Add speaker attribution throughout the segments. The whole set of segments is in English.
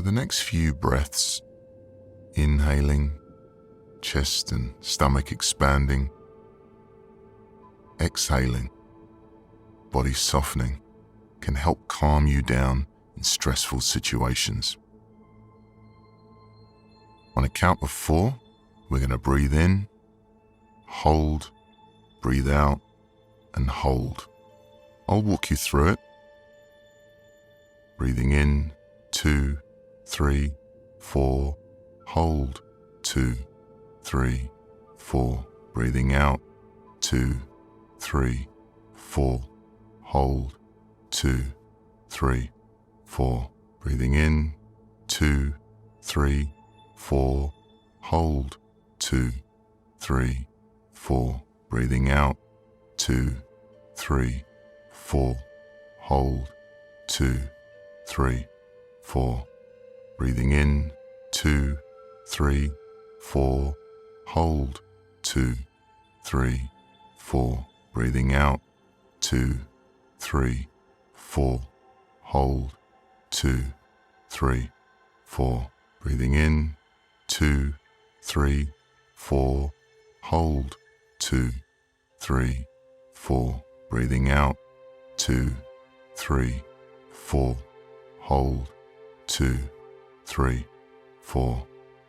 Speaker 1: the next few breaths, inhaling, chest and stomach expanding, exhaling, body softening, can help calm you down in stressful situations. On a count of 4, we're going to breathe in, hold, breathe out, and hold. I'll walk you through it. Breathing in, 2, 3, 4, hold, 2, 3, 4. Breathing out, 2, 3, 4, hold, 2, 3, 4. Breathing in, 2, 3, 4, hold, 2, 3, 4. Breathing out, 2, 3, 4, hold, 2, 3, 4. Breathing in, 2, 3, 4, hold, 2, 3, 4. Breathing out, 2, 3, 4, hold, 2, 3, 4. Breathing in, 2, 3, 4, hold, 2, 3, 4. Breathing out, 2, 3, 4, hold, 2, 3, 4.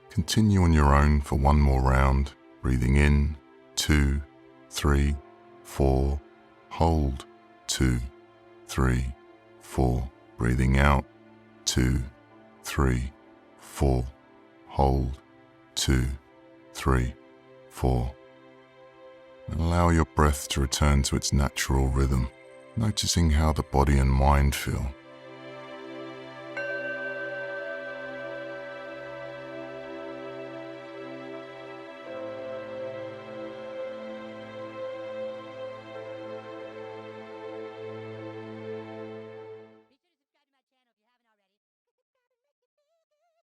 Speaker 1: Continue on your own for one more round. Breathing in, 2, 3, 4, hold, 2, 3, 4. Breathing out, 2, 3, 4, hold, 2, 3, 4. And allow your breath to return to its natural rhythm, noticing how the body and mind feel